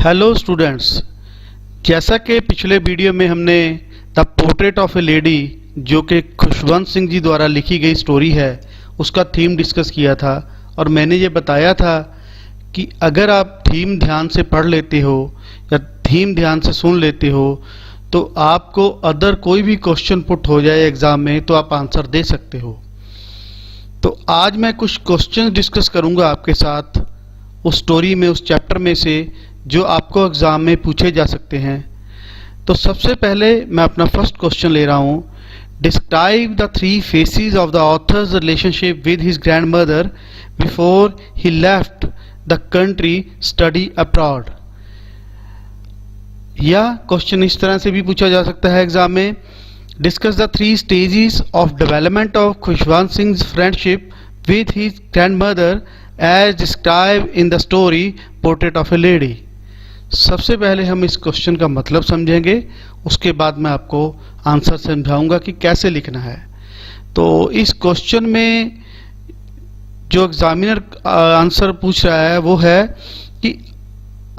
Hello students, जैसा कि पिछले वीडियो में हमने the portrait of a lady जो कि खुशवंत सिंह जी द्वारा लिखी गई स्टोरी है उसका थीम डिस्कस किया था और मैंने ये बताया था कि अगर आप थीम ध्यान से पढ़ लेते हो या थीम ध्यान से सुन लेते हो तो आपको अदर कोई भी क्वेश्चन पुट हो जाए एग्ज़ाम में तो आप आंसर दे सकते हो। तो आज मैं कुछ क्वेश्चन डिस्कस करूंगा आपके साथ उस स्टोरी में, उस चैप्टर में से जो आपको एग्ज़ाम में पूछे जा सकते हैं। तो सबसे पहले मैं अपना फर्स्ट क्वेश्चन ले रहा हूँ। Describe the three faces of the author's relationship with his grand mother before he left the country study abroad. या क्वेश्चन इस तरह से भी पूछा जा सकता है एग्जाम में, discuss the three stages of development of Khushwant Singh friendship with his grandmother as describe in the story portrait of a lady. सबसे पहले हम इस क्वेश्चन का मतलब समझेंगे, उसके बाद मैं आपको आंसर समझाऊंगा कि कैसे लिखना है। तो इस क्वेश्चन में जो एग्जामिनर आंसर पूछ रहा है वो है कि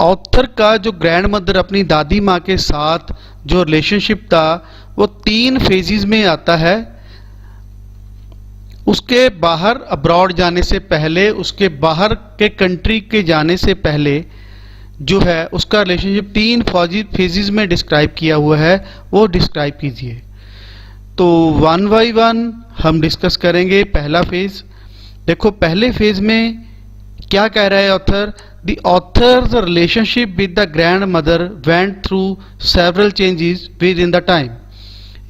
ऑथर का जो ग्रैंड मदर अपनी दादी माँ के साथ जो रिलेशनशिप था वो तीन फेजेस में आता है। उसके बाहर अब्रॉड जाने से पहले, उसके बाहर के कंट्री के जाने से पहले जो है उसका रिलेशनशिप तीन फेजेस में डिस्क्राइब किया हुआ है, वो डिस्क्राइब कीजिए। तो वन बाई वन हम डिस्कस करेंगे। पहला फेज देखो, पहले फेज में क्या कह रहा है author, the author's relationship with the grand mother went through several changes with in the time.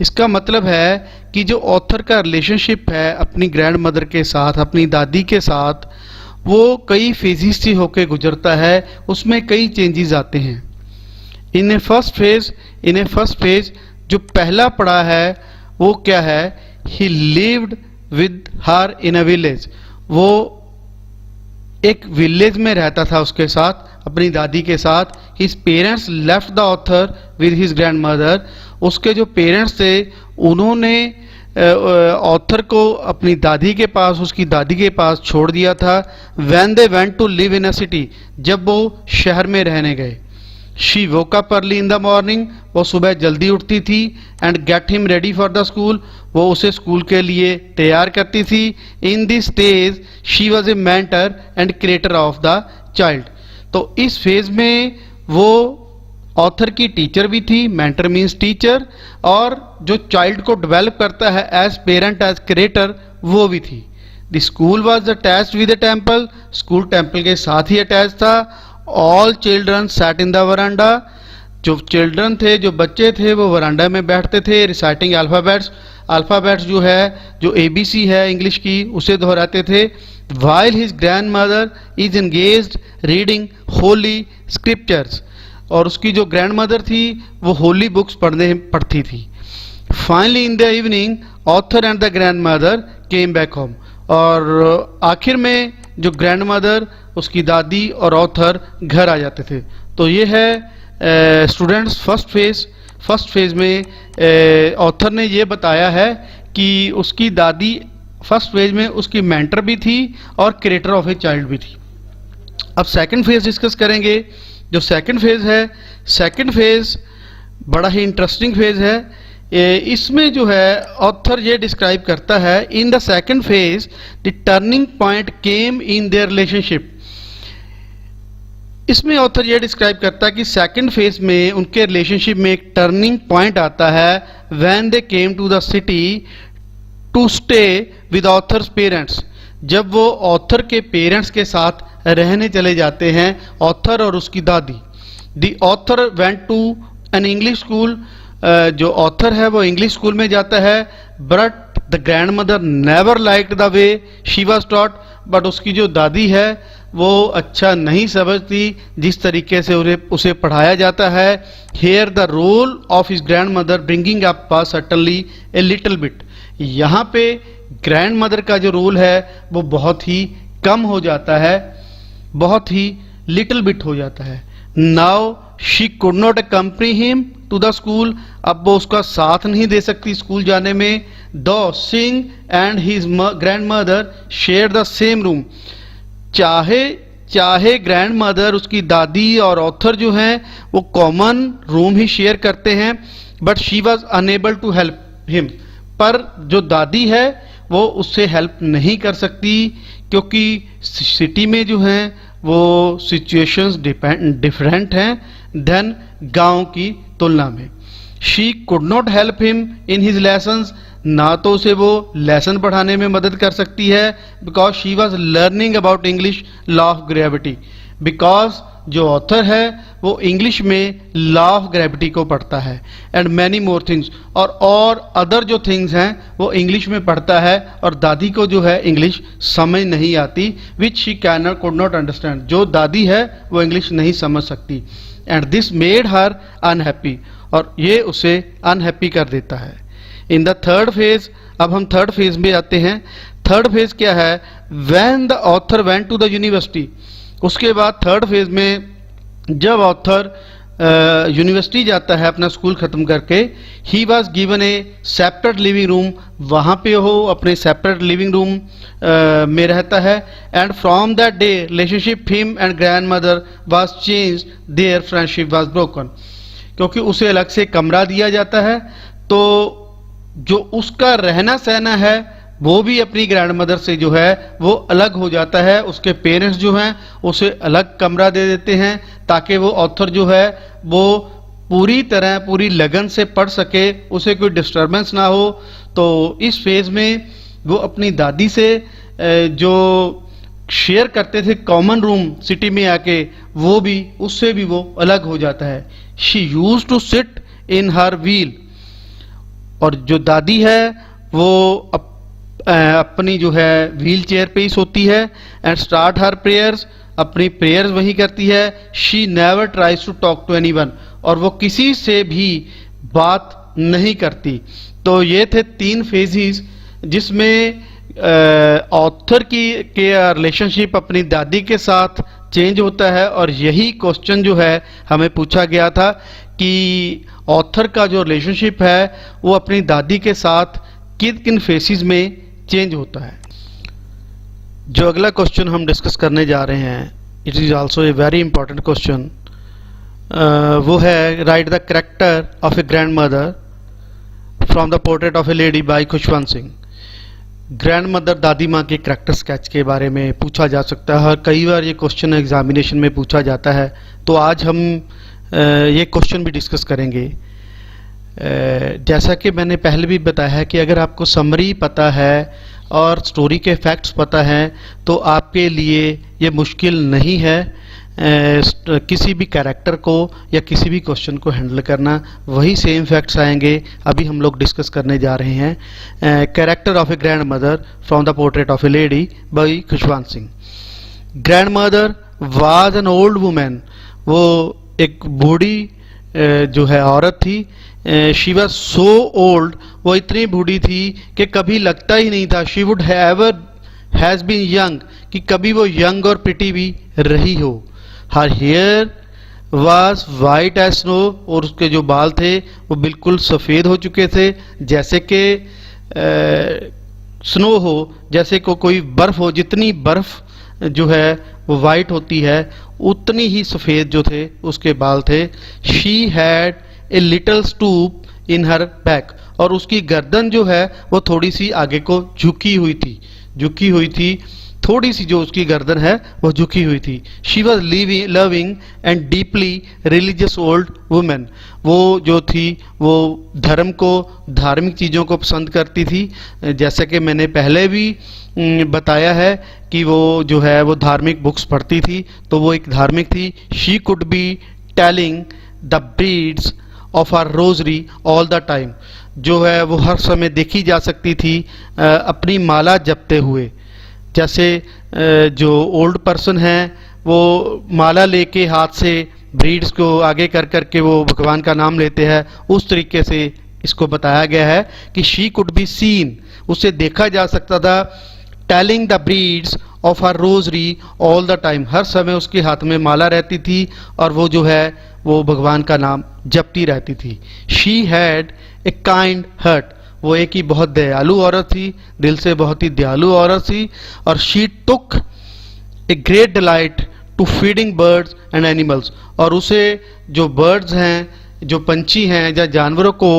इसका मतलब है कि जो ऑथर का रिलेशनशिप है अपनी ग्रैंड मदर के साथ, अपनी दादी के साथ, वो कई फेजेस से होकर गुजरता है, उसमें कई चेंजेस आते हैं। इन ए फर्स्ट फेज जो पहला पड़ा है वो क्या है, ही lived with her in a village. वो एक विलेज में रहता था उसके साथ, अपनी दादी के साथ। His parents left the author with his grand mother. उसके जो पेरेंट्स थे उन्होंने ऑथर को अपनी दादी के पास, उसकी दादी के पास छोड़ दिया था। When they went to live in a city, जब वो शहर में रहने गए। She woke up early in the morning, वो सुबह जल्दी उठती थी। And get him ready for the school, वो उसे स्कूल के लिए तैयार करती थी। In this stage she was a mentor and creator of the child. तो इस फेज में वो ऑथर की टीचर भी थी, मेंटर मीन्स टीचर, और जो चाइल्ड को डेवलप करता है एज पेरेंट, एज क्रिएटर, वो भी थी। The school was attached with the temple, school temple के साथ ही अटैच था। All children sat in the वरांडा, जो चिल्ड्रन थे, जो बच्चे थे, वो वरांडा में बैठते थे। रिसाइटिंग अल्फ़ाबेट्स जो है, जो ABC है इंग्लिश की, उसे दोहराते थे। While his grand mother is engaged reading Holi scriptures, और उसकी जो ग्रैंड मदर थी वो होली बुक्स पढ़ती थी। Finally in the evening author and the grand mother came back home, और आखिर में जो ग्रैंड मदर, उसकी दादी और ऑथर घर आ जाते थे। तो ये है स्टूडेंट्स फर्स्ट फेज में ऑथर ने ये बताया है कि उसकी दादी फर्स्ट फेज में उसकी मेंटर भी थी और क्रिएटर ऑफ ए चाइल्ड भी थी। अब सेकंड फेज डिस्कस करेंगे। जो सेकंड फेज है, सेकंड फेज बड़ा ही इंटरेस्टिंग फेज है। इसमें जो है ऑथर ये डिस्क्राइब करता है, in the second phase the turning point came in their relationship. इसमें ऑथर ये डिस्क्राइब करता है कि सेकंड फेज में उनके रिलेशनशिप में एक टर्निंग पॉइंट आता है when they came to the city to stay with author's parents. जब वो ऑथर के पेरेंट्स के साथ रहने चले जाते हैं, ऑथर और उसकी दादी। The author went to an English school, जो ऑथर है वो इंग्लिश स्कूल में जाता है। But the grandmother never liked the way she was taught, but उसकी जो दादी है वो अच्छा नहीं समझती जिस तरीके से उसे पढ़ाया जाता है। Here the role of his grandmother bringing up was certainly a little bit. यहाँ पे ग्रैंड मदर का जो रोल है वो बहुत ही कम हो जाता है, बहुत ही लिटिल बिट हो जाता है। Now she could not accompany him to the school, अब वो उसका साथ नहीं दे सकती स्कूल जाने में। दो Singh and his grand mother share the same room, चाहे चाहे ग्रैंड मदर, उसकी दादी और ऑथर जो हैं वो कॉमन रूम ही शेयर करते हैं, but she was unable to help him, पर जो दादी है वो उससे हेल्प नहीं कर सकती क्योंकि सिटी में जो हैं वो सिचुएशंस डिफरेंट हैं देन गांव की तुलना में। She could not help him in his lessons, ना तो उसे वो लेसन पढ़ाने में मदद कर सकती है, because she was learning about English law of gravity, because जो ऑथर है वो इंग्लिश में लॉ ऑफ ग्रेविटी को पढ़ता है, एंड मैनी मोर थिंग्स, और अदर जो थिंग्स हैं वो इंग्लिश में पढ़ता है, और दादी को जो है इंग्लिश समझ नहीं आती, which she can could not understand, जो दादी है वो इंग्लिश नहीं समझ सकती, and this made her unhappy, और ये उसे अनहैप्पी कर देता है। इन द थर्ड फेज, अब हम थर्ड फेज में आते हैं। थर्ड फेज क्या है? When the author went to the university, उसके बाद थर्ड फेज में जब ऑथर यूनिवर्सिटी जाता है अपना स्कूल खत्म करके, he was given A separate living room, वहाँ पे वो अपने सेपरेट लिविंग रूम में रहता है, and from that day relationship him and grand mother was change, their friendship was broken, क्योंकि उसे अलग से कमरा दिया जाता है, तो जो उसका रहना सहना है वो भी अपनी ग्रैंड मदर से जो है वो अलग हो जाता है। उसके पेरेंट्स जो हैं उसे अलग कमरा दे देते हैं ताकि वो ऑथर जो है वो पूरी तरह पूरी लगन से पढ़ सके, उसे कोई डिस्टर्बेंस ना हो। तो इस फेज में वो अपनी दादी से जो शेयर करते थे कॉमन रूम सिटी में आके, वो भी उससे भी वो अलग हो जाता है। She use to sit in her wheel, और जो दादी है वो अपनी जो है व्हील चेयर पे ही सोती है, एंड स्टार्ट हर प्रेयर्स, अपनी प्रेयर्स वही करती है। She never tries to talk to anyone, और वो किसी से भी बात नहीं करती। तो ये थे 3 फेजेस जिसमें ऑथर की रिलेशनशिप अपनी दादी के साथ चेंज होता है, और यही क्वेश्चन जो है हमें पूछा गया था कि ऑथर का जो रिलेशनशिप है वो अपनी दादी के साथ किन किन फेसेस में चेंज होता है। जो अगला क्वेश्चन हम डिस्कस करने जा रहे हैं, it is also a very important question, वो है write the character of a grandmother from the portrait of a lady by Khushwant Singh. Grandmother दादी माँ के करैक्टर स्केच के बारे में पूछा जा सकता है, और कई बार ये क्वेश्चन एग्जामिनेशन में पूछा जाता है, तो आज हम ये क्वेश्चन भी डिस्कस करेंगे। जैसा कि मैंने पहले भी बताया है कि अगर आपको समरी पता है और स्टोरी के फैक्ट्स पता हैं तो आपके लिए ये मुश्किल नहीं है किसी भी कैरेक्टर को या किसी भी क्वेश्चन को हैंडल करना। वही सेम फैक्ट्स आएंगे अभी हम लोग डिस्कस करने जा रहे हैं। Character of a grandmother from the portrait of a lady by Khushwant Singh. Grandmother was an old women, वो एक बूढ़ी जो है औरत थी। शी वॉज सो ओल्ड, वो इतनी बूढ़ी थी कि कभी लगता ही नहीं था she would has been young, कि कभी वो यंग और प्रिटी भी रही हो। Her hair was white as snow, और उसके जो बाल थे वो बिल्कुल सफ़ेद हो चुके थे, जैसे कि स्नो हो, जैसे को कोई बर्फ़ हो। जितनी बर्फ़ जो है वो वाइट होती है उतनी ही सफ़ेद जो थे उसके बाल थे। She had a little stoop in her back, और उसकी गर्दन जो है वो थोड़ी सी आगे को झुकी हुई थी, थोड़ी सी जो उसकी गर्दन है वो झुकी हुई थी। She was loving and deeply religious old women, वो जो थी वो धर्म को, धार्मिक चीज़ों को पसंद करती थी। जैसे कि मैंने पहले भी बताया है कि वो जो है वो धार्मिक बुक्स पढ़ती थी, तो वो एक धार्मिक थी। She could be telling the beads of her rosary all the time, जो है वो हर समय देखी जा सकती थी अपनी माला जपते हुए। जैसे जो ओल्ड पर्सन हैं वो माला लेके हाथ से ब्रीड्स को आगे कर करके वो भगवान का नाम लेते हैं, उस तरीके से इसको बताया गया है कि शी कुड बी सीन, उसे देखा जा सकता था। Telling the breeds of her rosary all the time, हर समय उसके हाथ में माला रहती थी और वो जो है वो भगवान का नाम जपती रहती थी। She had a kind heart, वो एक ही बहुत दयालु औरत थी, दिल से बहुत ही दयालु औरत थी। और she took a great delight to feeding birds and animals, और उसे जो बर्ड्स हैं, जो पंछी हैं या जानवरों को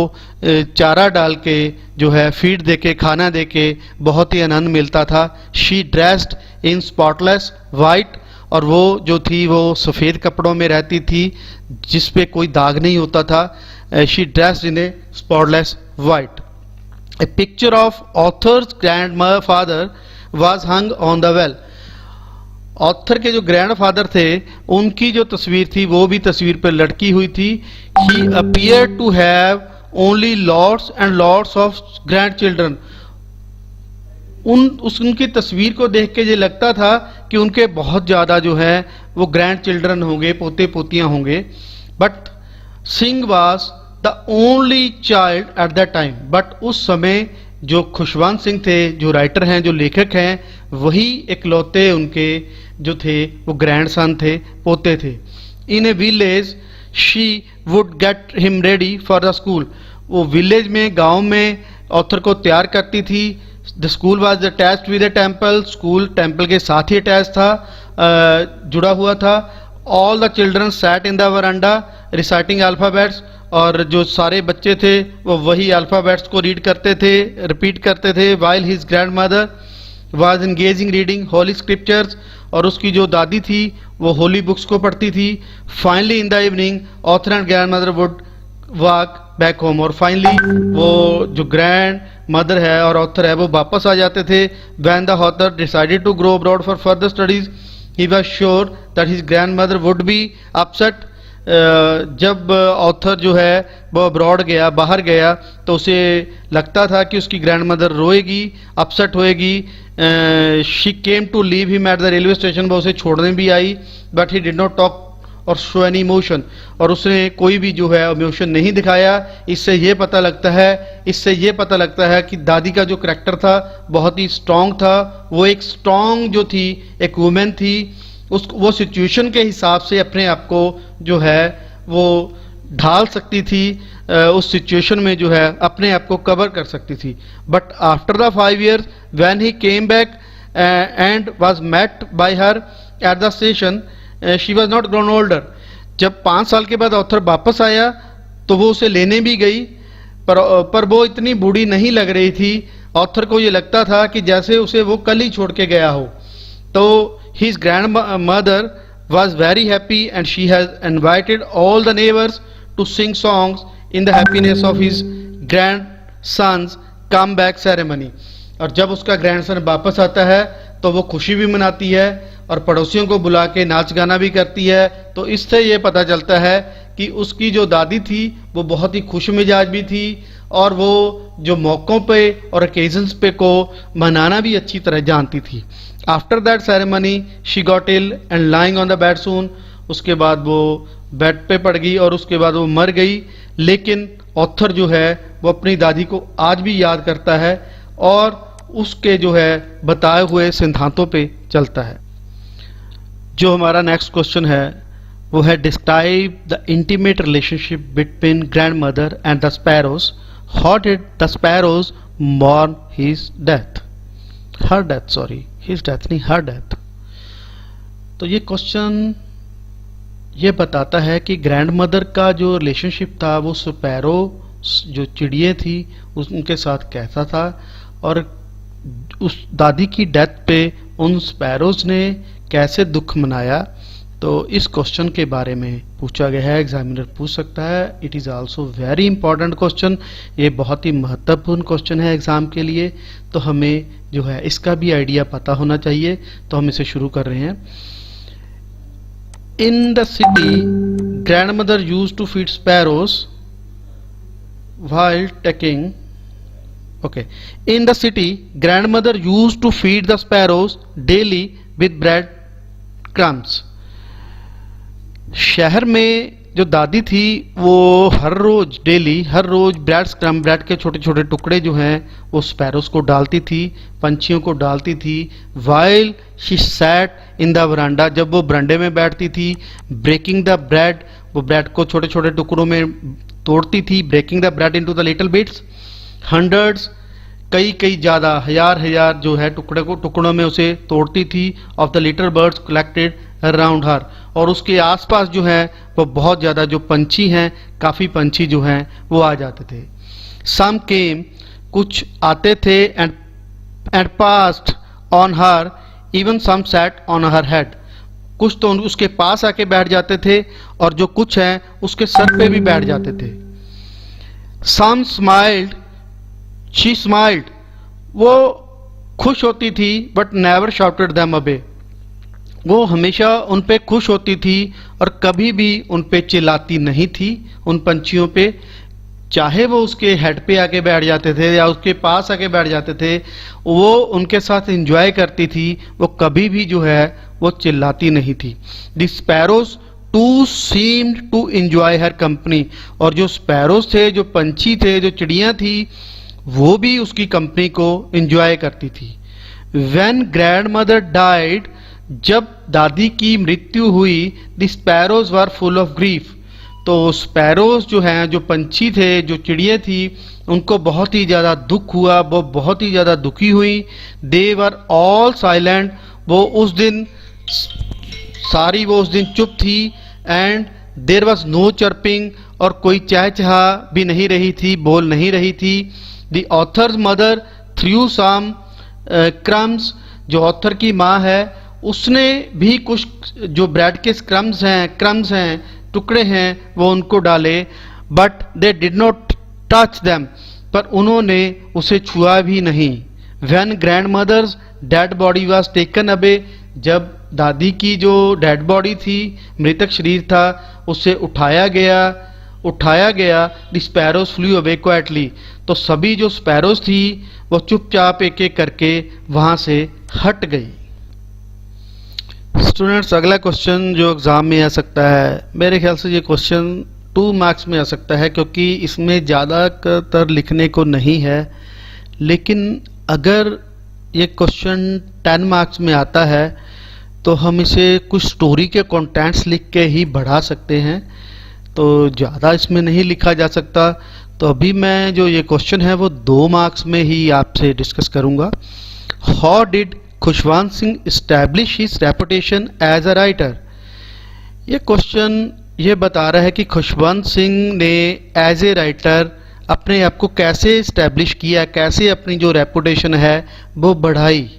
चारा डाल के जो है फीड देके, खाना देके बहुत ही आनंद मिलता था। She dressed in spotless white, और वो जो थी वो सफ़ेद कपड़ों में रहती थी जिस पे कोई दाग नहीं होता था। She dressed in A spotless white. A picture of authors grand father was hung on the well. Author के जो ग्रैंडफादर थे उनकी जो तस्वीर थी वो भी तस्वीर पर लटकी हुई थी। He appear to have only lots and lots of grand children. उनकी तस्वीर को देख के ये लगता था कि उनके बहुत ज़्यादा जो है वो ग्रैंड चिल्ड्रन होंगे, पोते पोतियाँ होंगे। But Singh was the only child at that time. But उस समय जो खुशवंत सिंह थे, जो राइटर हैं, जो लेखक हैं, वही इकलौते उनके जो थे वो ग्रैंडसन थे, पोते थे। In a village she would get him ready for the school. वो विलेज में, गांव में ऑथर को तैयार करती थी। The school was attached with a temple. School temple के साथ ही अटैच था, जुड़ा हुआ था। All the children sat in the veranda reciting alphabets. और जो सारे बच्चे थे वो वही अल्फ़ाबेट्स को रीड करते थे, रिपीट करते थे। While his grandmother was engaging reading Holi scriptures. और उसकी जो दादी थी वो होली बुक्स को पढ़ती थी। Finally in the evening author and grand mother would walk back home. और फाइनली वो जो ग्रैंड मदर है और ऑथर है वो वापस आ जाते थे। When the author decided to grow abroad for further studies he was sure that his grandmother would be upset. जब ऑथर जो है वो अब्रॉड गया, बाहर गया, तो उसे लगता था कि उसकी ग्रैंड मदर रोएगी, अपसेट होएगी। She came to leave him at the railway station. वो उसे छोड़ने भी आई, but he did not talk और शो एनी इमोशन। और उसने कोई भी जो है इमोशन नहीं दिखाया। इससे ये पता लगता है कि दादी का जो करैक्टर था बहुत ही स्ट्रॉन्ग था। वो एक स्ट्रॉन्ग जो थी, एक वुमेन थी, वो सिचुएशन के हिसाब से अपने आप को जो है वो ढाल सकती थी, उस सिचुएशन में जो है अपने आप को कवर कर सकती थी। But after the 5 years when he came back and was met by her at the station, she was not grown older. जब 5 साल के बाद ऑथर वापस आया तो वो उसे लेने भी गई, पर वो इतनी बूढ़ी नहीं लग रही थी। ऑथर को ये लगता था कि जैसे उसे वो कल ही छोड़ के गया हो। तो his grandmother was very happy and she has invited all the neighbors to sing songs in the happiness of his grandson's comeback ceremony। और जब उसका ग्रैंडसन वापस आता है तो वो खुशी भी मनाती है और पड़ोसियों को बुला के नाच गाना भी करती है। तो इससे ये पता चलता है कि उसकी जो दादी थी वो बहुत ही खुश मिजाज भी थी और वो जो मौक़ों पे और ओकेजन्स पे को मनाना भी अच्छी तरह जानती थी। After that ceremony she got ill and lying on the bed soon. उसके बाद वो बेड पे पड़ गई और उसके बाद वो मर गई। लेकिन ऑथर जो है वो अपनी दादी को आज भी याद करता है और उसके जो है बताए हुए सिद्धांतों पे चलता है। जो हमारा नेक्स्ट क्वेश्चन है वो है describe the intimate relationship between grandmother and the sparrows. How did the sparrows mourn his death, her death, sorry his death नहीं, हर डेथ। तो ये क्वेश्चन ये बताता है कि ग्रैंड मदर का जो रिलेशनशिप था वो स्पैरो जो चिड़िए थी उनके साथ कैसा था और उस दादी की डेथ पे उन स्पैरोज ने कैसे दुख मनाया। तो इस क्वेश्चन के बारे में पूछा गया है, एग्जामिनर पूछ सकता है। It is also very important question, ये बहुत ही महत्वपूर्ण क्वेश्चन है एग्जाम के लिए। तो हमें जो है इसका भी आइडिया पता होना चाहिए। तो हम इसे शुरू कर रहे हैं। In the city grandmother use to feed sparrows while taking in the city grandmother used to feed the sparrows daily with bread crumbs। शहर में जो दादी थी वो हर रोज ब्रेड के छोटे छोटे टुकड़े जो हैं वो स्पैरोस को डालती थी, पंछियों को डालती थी। while she sat in the veranda, जब वो बरांडे में बैठती थी। breaking the bread, वो ब्रेड को छोटे छोटे टुकड़ों में तोड़ती थी। Breaking the bread into the little bits, hundreds, कई ज़्यादा हजार जो है टुकड़ों में उसे तोड़ती थी। Of the little birds collected around her, और उसके आसपास जो है वो बहुत ज़्यादा जो पंछी हैं, काफ़ी पंछी जो हैं वो आ जाते थे। सम केम, कुछ आते थे, and passed on her, even some sat on her head, कुछ तो उसके पास आके बैठ जाते थे और जो कुछ हैं उसके सर पे भी बैठ जाते थे। सम स्माइल्ड, शी स्माइल्ड, वो खुश होती थी, but never shouted them away, वो हमेशा उन पे खुश होती थी और कभी भी उन पे चिल्लाती नहीं थी, उन पंछियों पे, चाहे वो उसके हेड पे आके बैठ जाते थे या उसके पास आके बैठ जाते थे, वो उनके साथ एंजॉय करती थी, वो कभी भी जो है वो चिल्लाती नहीं थी। The sparrows too seemed to enjoy her company, और जो स्पैरोज थे, जो पंछी थे, जो चिड़ियाँ थी, वो भी उसकी कंपनी को एंजॉय करती थी। व्हेन ग्रैंड मदर डाइड, जब दादी की मृत्यु हुई, the sparrows were full of grief, तो स्पैरोज जो हैं, जो पंछी थे, जो चिड़िया थी, उनको बहुत ही ज़्यादा दुख हुआ, वो बहुत ही ज़्यादा दुखी हुई। दे वर ऑल साइलेंट, वो उस दिन चुप थी। And there was no chirping, और कोई चहचहा भी नहीं रही थी, बोल नहीं रही थी। The author's mother threw some crumbs, जो ऑथर की माँ है उसने भी कुछ जो ब्रेड के क्रम्स हैं, टुकड़े हैं, वो उनको डाले। But they did not touch them, पर उन्होंने उसे छुआ भी नहीं। When grandmother's dead body was taken away, जब दादी की जो डेड बॉडी थी, मृतक शरीर था, उसे उठाया गया, the sparrows flu away quietly, तो सभी जो स्पैरोज थी वो चुपचाप एक एक करके वहाँ से हट गई। स्टूडेंट्स, अगला क्वेश्चन जो एग्ज़ाम में आ सकता है, मेरे ख्याल से ये क्वेश्चन 2 मार्क्स में आ सकता है, क्योंकि इसमें ज़्यादातर लिखने को नहीं है। लेकिन अगर ये क्वेश्चन 10 मार्क्स में आता है तो हम इसे कुछ स्टोरी के कंटेंट्स लिख के ही बढ़ा सकते हैं, तो ज़्यादा इसमें नहीं लिखा जा सकता। तो अभी मैं जो ये क्वेश्चन है वो 2 मार्क्स में ही आपसे डिस्कस करूँगा। How did Khushwant Singh establish his reputation as a writer, ये क्वेश्चन ये बता रहा है कि खुशवंत सिंह ने एज ए राइटर अपने आप को कैसे इस्टेब्लिश किया, कैसे अपनी जो रेपुटेशन है वो बढ़ाई।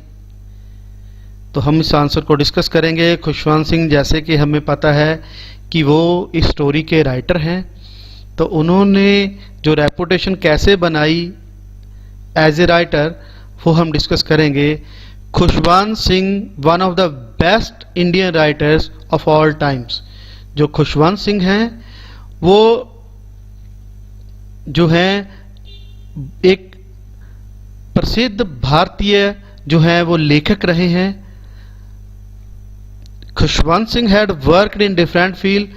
तो हम इस आंसर को डिस्कस करेंगे। खुशवंत सिंह, जैसे कि हमें पता है कि वो इस स्टोरी के राइटर हैं, तो उन्होंने जो रेपुटेशन कैसे बनाई एज ए राइटर वो हम डिस्कस करेंगे। Khushwant Singh, one of the best Indian writers of all times, जो खुशवंत सिंह हैं वो जो हैं एक प्रसिद्ध भारतीय जो हैं वो लेखक रहे हैं। Khushwant Singh had worked in different field,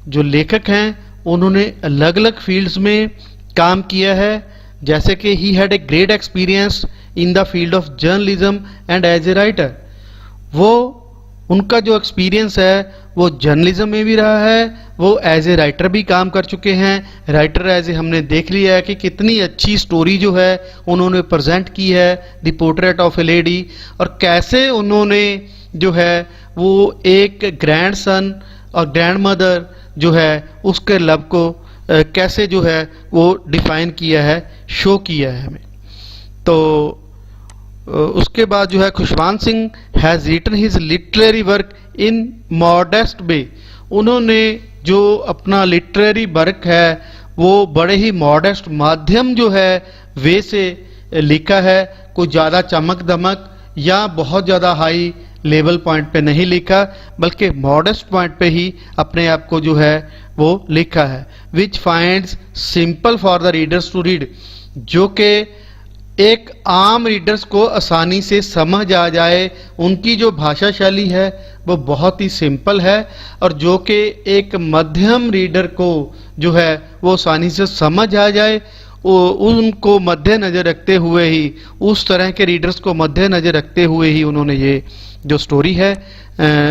जो लेखक हैं उन्होंने अलग अलग फील्ड्स में काम किया है, जैसे कि he had a great experience in the field of journalism and as a writer, वो उनका जो एक्सपीरियंस है वो जर्नलिज्म में भी रहा है, वो एज ए राइटर भी काम कर चुके हैं। राइटर एज ए हमने देख लिया है कि कितनी अच्छी स्टोरी जो है उन्होंने प्रेजेंट की है, the portrait of a lady, और कैसे उन्होंने जो है वो एक ग्रैंडसन और ग्रैंड मदर जो है उसके लव को कैसे जो है वो डिफाइन किया है, शो किया है हमें। तो उसके बाद जो है Khushwant Singh has written his literary work in modest way, उन्होंने जो अपना लिटरेरी वर्क है वो बड़े ही मॉडेस्ट माध्यम जो है वे से लिखा है, कोई ज़्यादा चमक दमक या बहुत ज़्यादा हाई लेवल पॉइंट पे नहीं लिखा, बल्कि मॉडेस्ट पॉइंट पे ही अपने आप को जो है वो लिखा है। Which finds simple for the readers to read, जो कि एक आम रीडर्स को आसानी से समझ आ जाए, उनकी जो भाषा शैली है वो बहुत ही सिंपल है, और जो कि एक मध्यम रीडर को जो है वो आसानी से समझ आ जाए, उनको मद्देनज़र रखते हुए ही, उस तरह के रीडर्स को मद्देनज़र रखते हुए ही उन्होंने ये जो स्टोरी है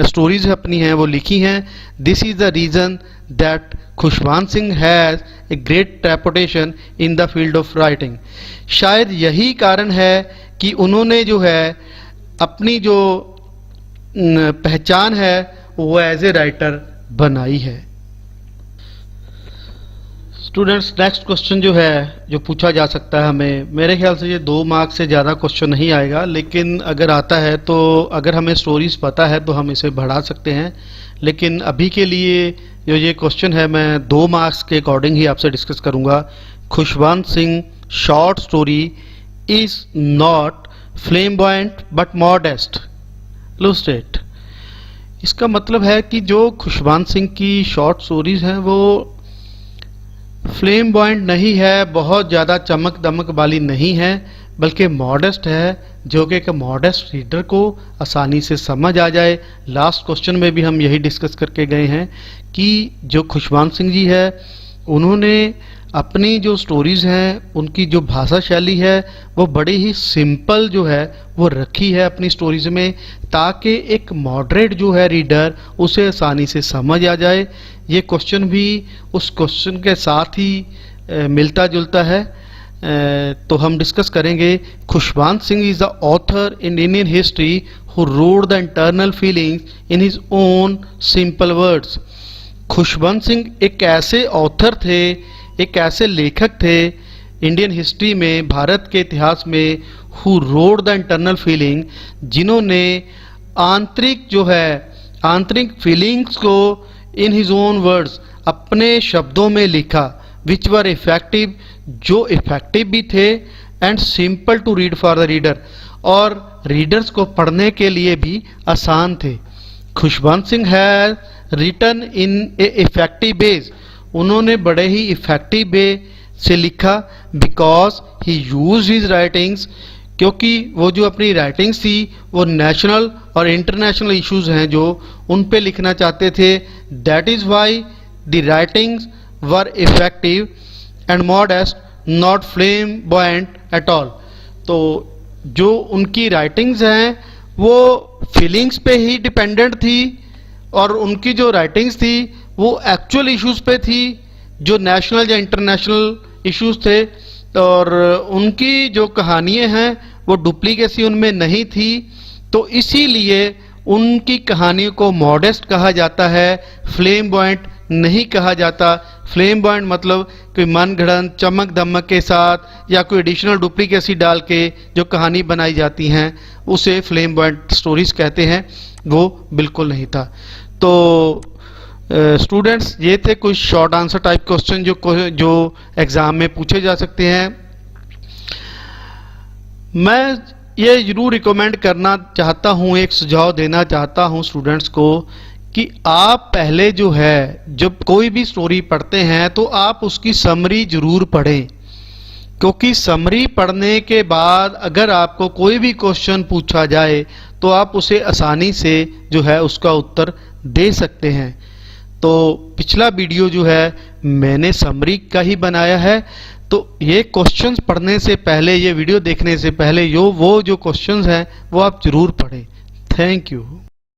स्टोरीज अपनी हैं वो लिखी हैं। This is the reason that Khushwant Singh has a great reputation in the field of writing, शायद यही कारण है कि उन्होंने जो है अपनी जो पहचान है वो एज ए राइटर बनाई है। स्टूडेंट्स, नेक्स्ट क्वेश्चन जो है जो पूछा जा सकता है हमें, मेरे ख्याल से ये 2 मार्क्स से ज़्यादा क्वेश्चन नहीं आएगा, लेकिन अगर आता है तो अगर हमें स्टोरीज पता है तो हम इसे बढ़ा सकते हैं। लेकिन अभी के लिए जो ये क्वेश्चन है मैं 2 मार्क्स के अकॉर्डिंग ही आपसे डिस्कस करूंगा। Khushwant Singh short story is not flamboyant but modest. Illustrate. इसका मतलब है कि जो खुशवंत सिंह की शॉर्ट स्टोरीज हैं वो फ्लेम पॉइंट नहीं है, बहुत ज़्यादा चमक दमक वाली नहीं है, बल्कि मॉडेस्ट है, जो कि एक मॉडेस्ट रीडर को आसानी से समझ आ जाए। लास्ट क्वेश्चन में भी हम यही डिस्कस करके गए हैं कि जो खुशवंत सिंह जी है उन्होंने अपनी जो स्टोरीज़ हैं उनकी जो भाषा शैली है वो बड़ी ही सिंपल जो है वो रखी है अपनी स्टोरीज़ में, ताकि एक मॉडरेट जो है रीडर उसे आसानी से समझ आ जाए। ये क्वेश्चन भी उस क्वेश्चन के साथ ही मिलता जुलता है, तो हम डिस्कस करेंगे। Khushwant Singh is the author in Indian history who wrote the internal feelings in his own simple words. Khushwant Singh एक ऐसे ऑथर थे, एक ऐसे लेखक थे इंडियन हिस्ट्री में, भारत के इतिहास में, who wrote the internal feeling, जिन्होंने आंतरिक जो है आंतरिक फीलिंग्स को इन हिज ओन वर्ड्स अपने शब्दों में लिखा, विच वर इफेक्टिव, जो इफेक्टिव भी थे, and simple to read for the reader, और रीडर्स को पढ़ने के लिए भी आसान थे। Khushwant Singh has written in a effective base, उन्होंने बड़े ही इफेक्टिव वे से लिखा, because he use his writings, क्योंकि वो जो अपनी राइटिंग्स थी वो नेशनल और इंटरनेशनल इश्यूज हैं जो उन पे लिखना चाहते थे। That is why the writings were effective and modest, not flamboyant at all. तो जो उनकी राइटिंग्स हैं वो फीलिंग्स पे ही डिपेंडेंट थी, और उनकी जो राइटिंग्स थी वो एक्चुअल इश्यूज पे थी जो नेशनल या इंटरनेशनल इश्यूज थे, और उनकी जो कहानियाँ हैं वो डुप्लीकेसी उनमें नहीं थी, तो इसीलिए उनकी कहानियों को मॉडेस्ट कहा जाता है, फ्लेम्बॉयंट नहीं कहा जाता। फ्लेम्बॉयंट मतलब कोई मन घड़न चमक दमक के साथ या कोई एडिशनल डुप्लीकेसी डाल के जो कहानी बनाई जाती हैं उसे फ्लेम्बॉयंट स्टोरीज कहते हैं, वो बिल्कुल नहीं था। तो स्टूडेंट्स, ये थे कुछ शॉर्ट आंसर टाइप क्वेश्चन जो एग्जाम में पूछे जा सकते हैं। मैं ये जरूर रिकमेंड करना चाहता हूँ, एक सुझाव देना चाहता हूँ स्टूडेंट्स को कि आप पहले जो है जब कोई भी स्टोरी पढ़ते हैं तो आप उसकी समरी जरूर पढ़ें, क्योंकि समरी पढ़ने के बाद अगर आपको कोई भी क्वेश्चन पूछा जाए तो आप उसे आसानी से जो है उसका उत्तर दे सकते हैं। तो पिछला वीडियो जो है मैंने समरी का ही बनाया है, तो ये क्वेश्चंस पढ़ने से पहले, ये वीडियो देखने से पहले वो जो क्वेश्चंस हैं वो आप जरूर पढ़ें। Thank you.